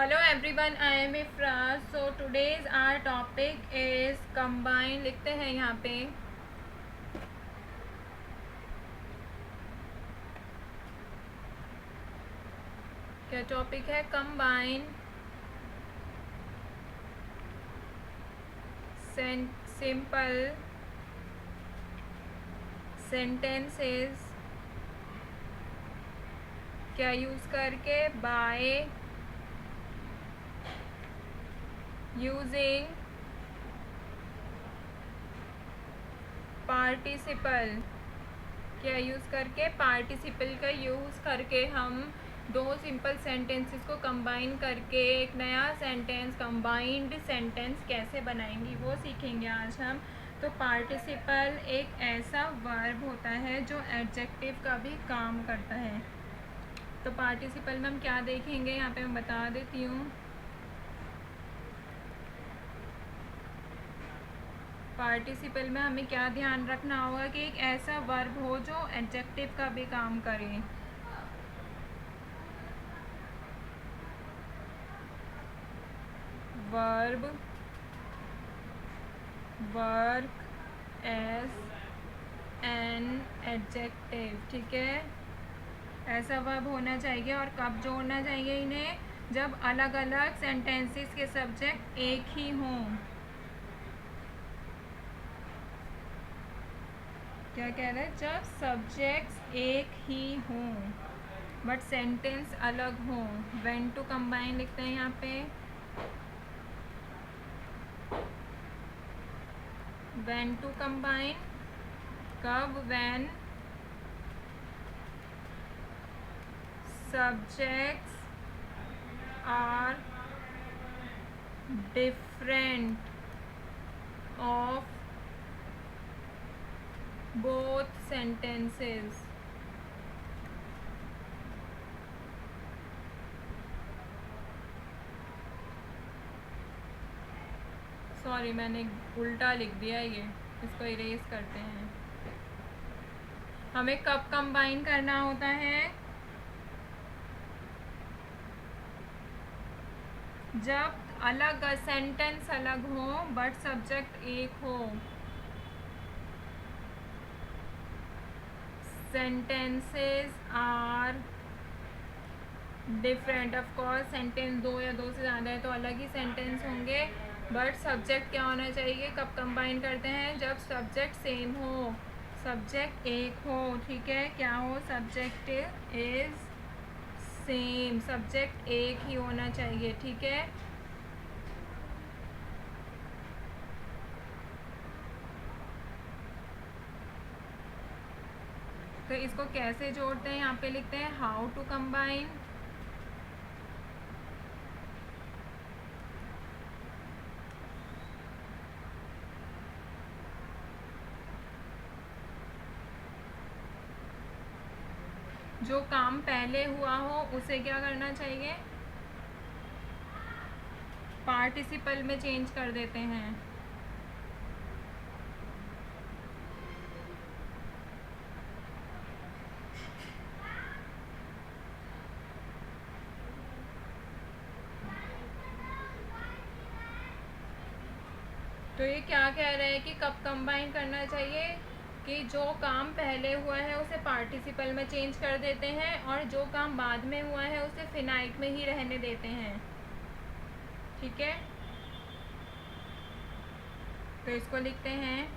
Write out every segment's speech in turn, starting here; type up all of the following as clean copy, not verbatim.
Hello everyone, I am Ifra. So today's our topic is combine. लिखते हैं यहाँ पे क्या टॉपिक है? कंबाइन सिंपल सेंटेंसेस क्या यूज़ करके बाय यूजिंग पार्टिसिपल क्या यूज़ करके पार्टिसिपल का यूज़ करके हम दो सिंपल सेंटेंसेस को कंबाइन करके एक नया सेंटेंस कंबाइंड सेंटेंस कैसे बनाएंगे वो सीखेंगे आज हम। तो पार्टिसिपल एक ऐसा वर्ब होता है जो एडजेक्टिव का भी काम करता है। तो पार्टिसिपल में हम क्या देखेंगे यहाँ पे मैं बता देती हूँ। पार्टिसिपल में हमें क्या ध्यान रखना होगा कि एक ऐसा वर्ब हो जो एडजेक्टिव का भी काम करे। Verb work as an adjective, ठीक है। ऐसा वर्ब होना चाहिए। और कब जोड़ना चाहिए इन्हें? जब अलग अलग सेंटेंसेस के सब्जेक्ट एक ही हों। क्या कह रहा है? जब सब्जेक्ट्स एक ही हों बट सेंटेंस अलग हों। व्हेन टू कंबाइन लिखते हैं यहाँ पे। व्हेन टू कंबाइन कब? When subjects are different of both sentences. Sorry, मैंने उल्टा लिख दिया ये, इसको इरेज करते हैं। हमें कब कंबाइन करना होता है? जब अलग सेंटेंस अलग हो बट सब्जेक्ट एक हो। Sentences are different. Of course sentence दो या दो से ज़्यादा है तो अलग ही सेंटेंस होंगे बट सब्जेक्ट क्या होना चाहिए? कब कंबाइन करते हैं? जब सब्जेक्ट सेम हो, सब्जेक्ट एक हो, ठीक है। क्या हो? सब्जेक्ट इज सेम, सब्जेक्ट एक ही होना चाहिए, ठीक है। तो इसको कैसे जोड़ते हैं? यहाँ पे लिखते हैं हाउ टू कंबाइन। जो काम पहले हुआ हो उसे क्या करना चाहिए? पार्टिसिपल में चेंज कर देते हैं। तो ये क्या कह रहे हैं कि कब कंबाइन करना चाहिए? कि जो काम पहले हुआ है उसे पार्टिसिपल में चेंज कर देते हैं और जो काम बाद में हुआ है उसे फिनाइट में ही रहने देते हैं, ठीक है। तो इसको लिखते हैं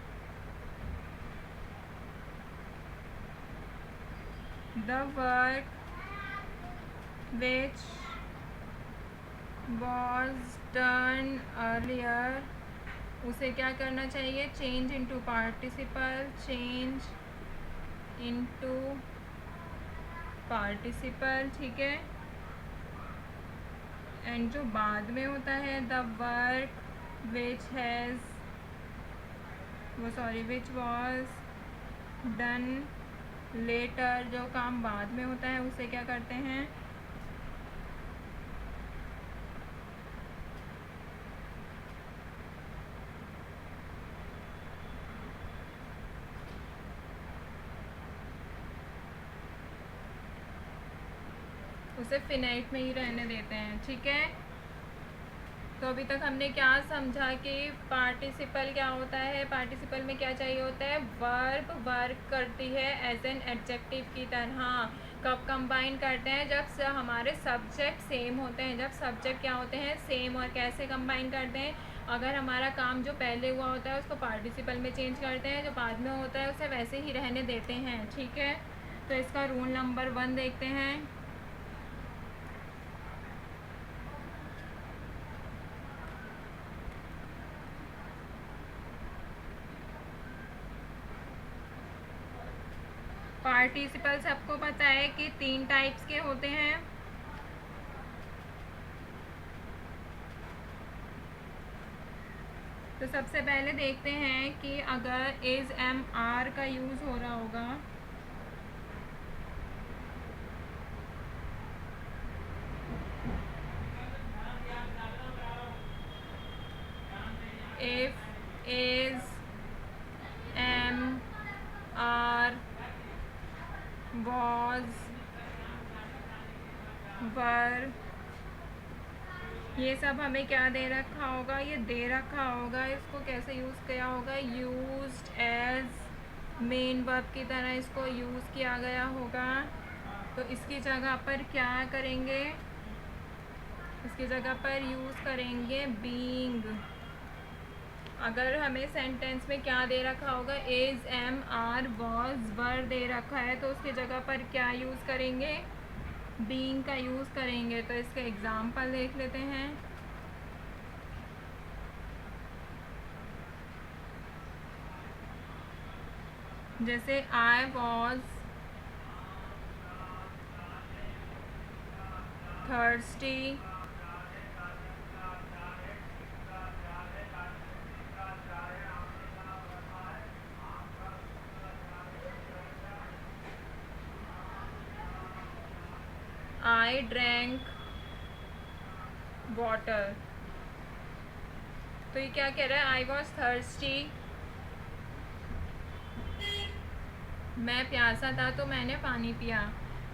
the work which was done earlier उसे क्या करना चाहिए? Change into participle, change into participle, ठीक है। एंड जो बाद में होता है the work which has which was done later, जो काम बाद में होता है उसे क्या करते हैं? उसे फिनाइट में ही रहने देते हैं, ठीक है। तो अभी तक हमने क्या समझा कि पार्टिसिपल क्या होता है, पार्टिसिपल में क्या चाहिए होता है, वर्ब वर्क करती है एज एन एडजेक्टिव की तरह। कब कंबाइन करते हैं, जब हमारे सब्जेक्ट सेम होते हैं, जब सब्जेक्ट क्या होते हैं, सेम। और कैसे कंबाइन करते हैं, अगर हमारा काम जो पहले हुआ होता है उसको पार्टिसिपल में चेंज करते हैं, जो बाद में होता है उसे वैसे ही रहने देते हैं। ठीक है, तो इसका रूल नंबर 1 देखते हैं। पार्टिसिपल सबको पता है कि 3 टाइप्स के होते हैं। तो सबसे पहले देखते हैं कि अगर इज एम आर का यूज़ हो रहा होगा, if is am are was were, ये सब हमें क्या दे रखा होगा, ये दे रखा होगा। इसको कैसे यूज़ किया होगा, यूज्ड एज मेन वर्ब की तरह इसको यूज़ किया गया होगा। तो इसकी जगह पर क्या करेंगे, इसकी जगह पर यूज़ करेंगे बीइंग। अगर हमें सेंटेंस में क्या दे रखा होगा, is am are was were दे रखा है, तो उसकी जगह पर क्या यूज़ करेंगे, बीइंग का यूज़ करेंगे। तो इसके एग्जाम्पल देख लेते हैं। जैसे I was thirsty, I drank water. तो ये क्या कह रहा है, आई वॉज थर्स्टी, मैं प्यासा था तो मैंने पानी पिया।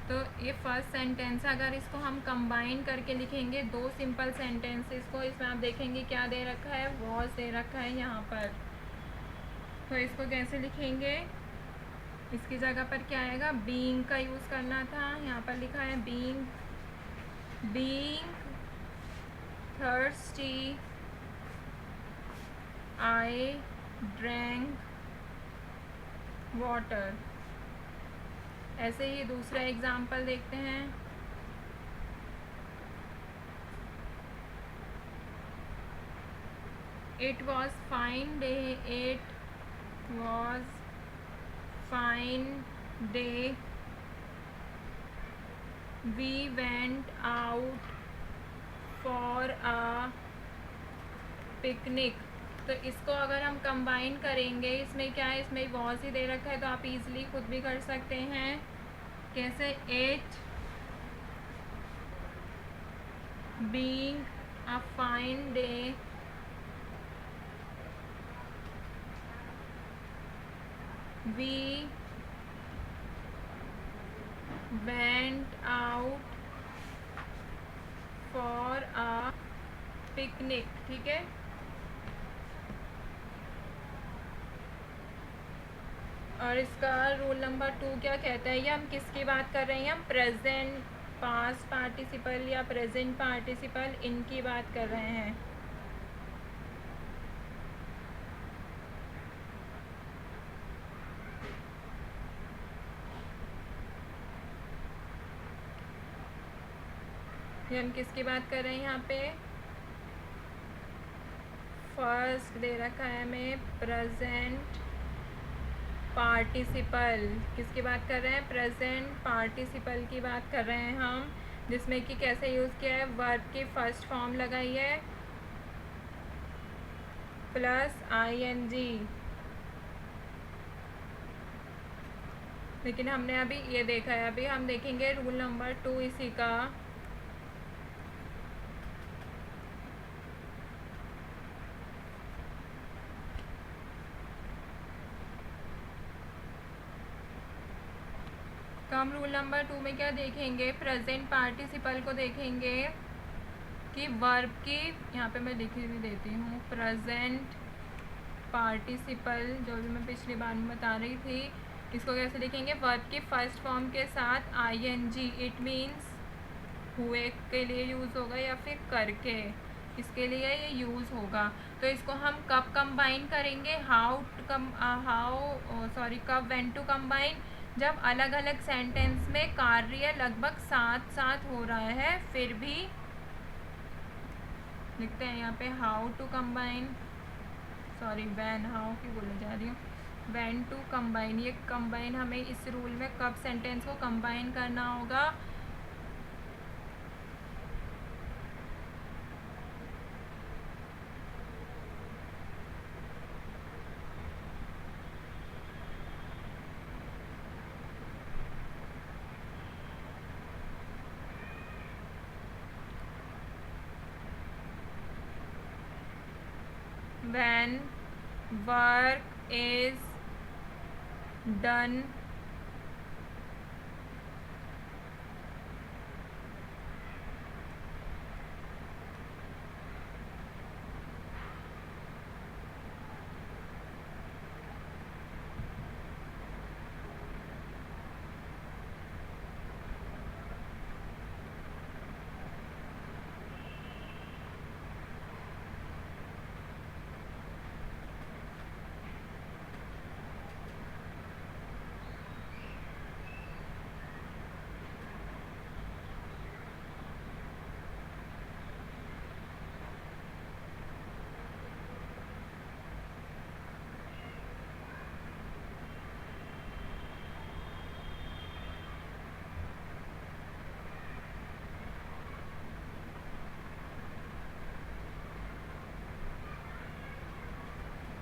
तो ये फर्स्ट सेंटेंस, अगर इसको हम कंबाइन करके लिखेंगे, 2 सिंपल सेंटेंसेस को, इसमें आप देखेंगे क्या दे रखा है, वॉज दे रखा है यहाँ पर। तो इसको कैसे लिखेंगे, इसकी जगह पर क्या आएगा, बीइंग का यूज़ करना था। यहाँ पर लिखा है being, being thirsty I drank water. ऐसे ही दूसरा एग्जाम्पल देखते हैं। It was fine day, it was fine day, we went out for a picnic. तो इसको अगर हम कंबाइन करेंगे, इसमें क्या है, इसमें वॉज ही दे रखा है, तो आप इजीली खुद भी कर सकते हैं। कैसे, it being a fine day, we went out for a picnic. ठीक है, और इसका रूल नंबर 2 क्या कहता है, ये हम किसकी बात कर रहे हैं, हम प्रेजेंट पास्ट पार्टिसिपल या प्रेजेंट पार्टिसिपल, इनकी बात कर रहे हैं। ये हम किसकी बात कर रहे हैं, यहाँ पे फर्स्ट दे रखा है हमें प्रेजेंट पार्टिसिपल। किसकी बात कर रहे हैं, प्रेजेंट पार्टिसिपल की बात कर रहे हैं हम, जिसमें कि कैसे यूज़ किया है, वर्ब की फर्स्ट फॉर्म लगाई है प्लस आईएनजी। लेकिन हमने अभी ये देखा है, अभी हम देखेंगे रूल नंबर 2 इसी का। तो हम रूल नंबर 2 में क्या देखेंगे, प्रेजेंट पार्टिसिपल को देखेंगे कि वर्ब की यहाँ पे मैं लिख भी देती हूँ, प्रेजेंट पार्टिसिपल जो भी मैं पिछली बार में बता रही थी, इसको कैसे लिखेंगे, वर्ब की फर्स्ट फॉर्म के साथ ing, इट मीन्स हुए के लिए यूज़ होगा या फिर करके, इसके लिए ये यूज़ होगा। तो इसको हम कब कंबाइन करेंगे, कब व्हेन टू कंबाइन, जब अलग अलग सेंटेंस में कार्य लगभग साथ साथ हो रहा है, फिर भी लिखते हैं यहाँ पे how to combine, when, how की बोले जा रही हूँ, व्हेन टू कंबाइन। ये कंबाइन हमें इस रूल में कब सेंटेंस को कंबाइन करना होगा, when work is done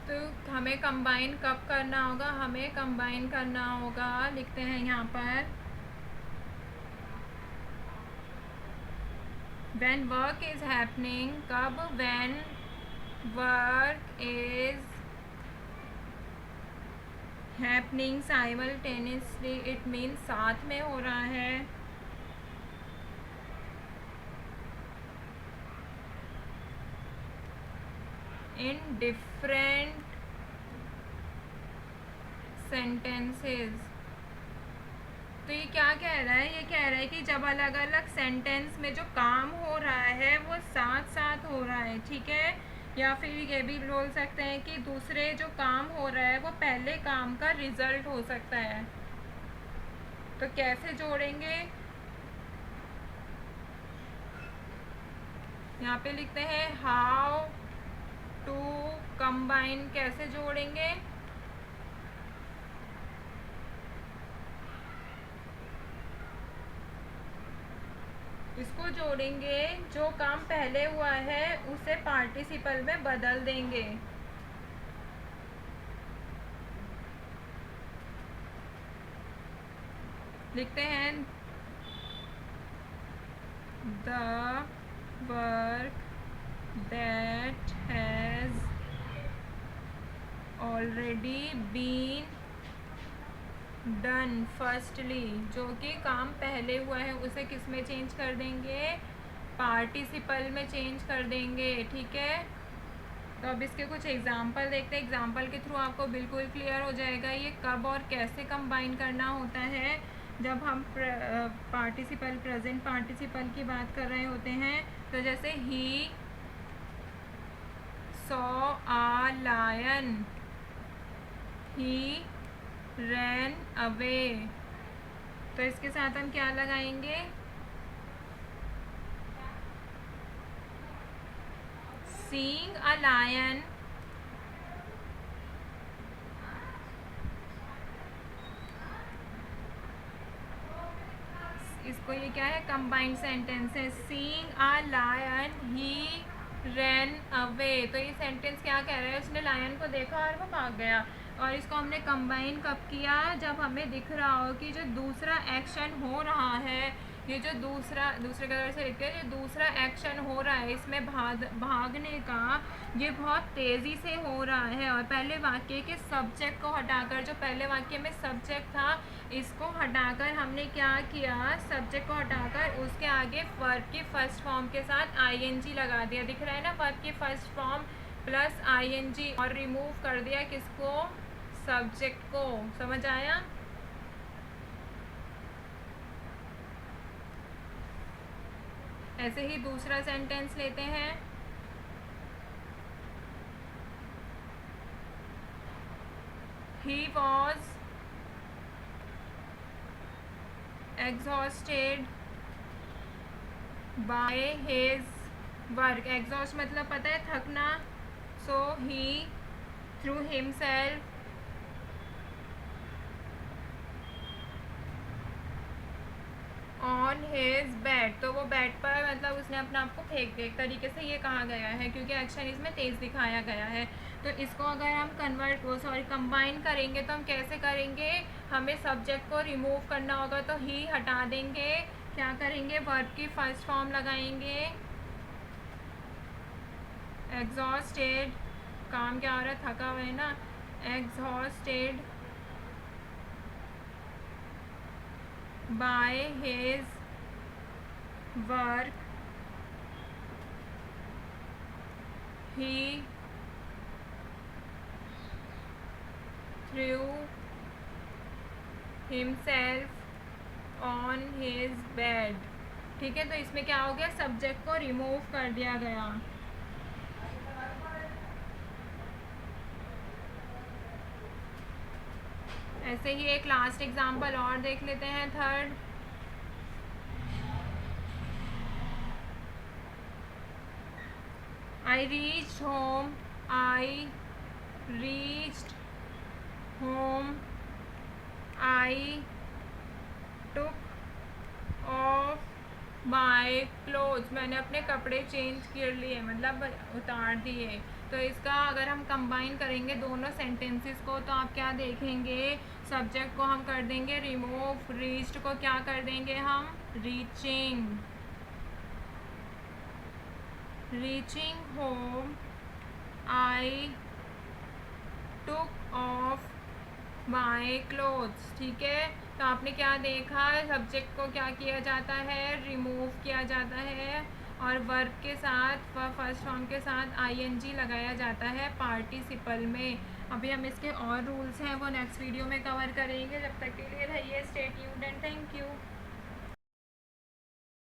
तो हमें कंबाइन कब करना होगा, हमें कंबाइन करना होगा, लिखते हैं यहाँ पर, when work is happening, कब, when work is happening simultaneously, it means साथ में हो रहा है, in different sentences। तो ये क्या कह रहा है, ये कह रहा है कि जब अलग अलग सेंटेंस में जो काम हो रहा है वो साथ साथ हो रहा है, ठीक है, या फिर ये भी बोल सकते हैं कि दूसरे जो काम हो रहा है वो पहले काम का रिजल्ट हो सकता है। तो कैसे जोड़ेंगे, यहाँ पे लिखते हैं हाउ टू कंबाइन, कैसे जोड़ेंगे, इसको जोड़ेंगे, जो काम पहले हुआ है उसे पार्टिसिपल में बदल देंगे। लिखते हैं the work that has already been done firstly, जो कि काम पहले हुआ है उसे किस में चेंज कर देंगे, पार्टिसिपल में चेंज कर देंगे, ठीक है। तो अब इसके कुछ एग्जाम्पल देखते हैं, एग्जाम्पल के थ्रू आपको बिल्कुल क्लियर हो जाएगा ये कब और कैसे कंबाइन करना होता है जब हम पार्टिसिपल, प्रेजेंट पार्टिसिपल की बात कर रहे होते हैं। तो जैसे ही saw a lion, he ran away, तो इसके साथ हम क्या लगाएंगे, सीइंग अ लायन, इसको ये क्या है, कंबाइंड सेंटेंस है, seeing a lion he ran away. तो ये सेंटेंस क्या कह रहा है, उसने लायन को देखा और वो भाग गया। और इसको हमने कंबाइन कब किया, जब हमें दिख रहा हो कि जो दूसरा एक्शन हो रहा है ये जो दूसरे कलर से लिखते हैं, जो दूसरा एक्शन हो रहा है इसमें भागने का, ये बहुत तेज़ी से हो रहा है। और पहले वाक्य के सब्जेक्ट को हटाकर, जो पहले वाक्य में सब्जेक्ट था, इसको हटाकर हमने क्या किया, सब्जेक्ट को हटाकर उसके आगे वर्ब की फर्स्ट फॉर्म के साथ आईएनजी लगा दिया। दिख रहा है ना, वर्ब की फर्स्ट फॉर्म प्लस आईएनजी, और रिमूव कर दिया किसको, सब्जेक्ट को। समझ आया? ऐसे ही दूसरा सेंटेंस लेते हैं। He was exhausted by his work. Exhaust मतलब पता है, थकना। So he threw himself on his bed. तो वो बेड पर मतलब उसने अपने आप को फेंक दिया, एक तरीके से ये कहा गया है, क्योंकि एक्शन इसमें तेज़ दिखाया गया है। तो इसको अगर हम कंबाइन करेंगे तो हम कैसे करेंगे, हमें सब्जेक्ट को रिमूव करना होगा, तो ही हटा देंगे, क्या करेंगे, वर्ब की फर्स्ट फॉर्म लगाएंगे, एग्जॉस्टेड, काम क्या हो रहा है, थका हुआ है ना, exhausted by his work he threw himself on his bed। ठीक है, तो इसमें क्या हो गया, सब्जेक्ट को रिमूव कर दिया गया। ऐसे ही एक लास्ट एग्जांपल और देख लेते हैं, third. I reached home I took off my clothes। मैंने अपने कपड़े चेंज कर लिए, मतलब उतार दिए। तो इसका अगर हम कंबाइन करेंगे दोनों सेंटेंसेस को, तो आप क्या देखेंगे, सब्जेक्ट को हम कर देंगे रिमूव, रीच्ड को क्या कर देंगे हम, reaching home I took of my clothes. ठीक है, तो आपने क्या देखा, सब्जेक्ट को क्या किया जाता है, रिमूव किया जाता है, और वर्ब के साथ फर्स्ट फॉर्म के साथ आईएनजी लगाया जाता है पार्टिसिपल में। अभी हम इसके और रूल्स हैं वो नेक्स्ट वीडियो में कवर करेंगे। जब तक के लिए रहिए stay tuned and thank you.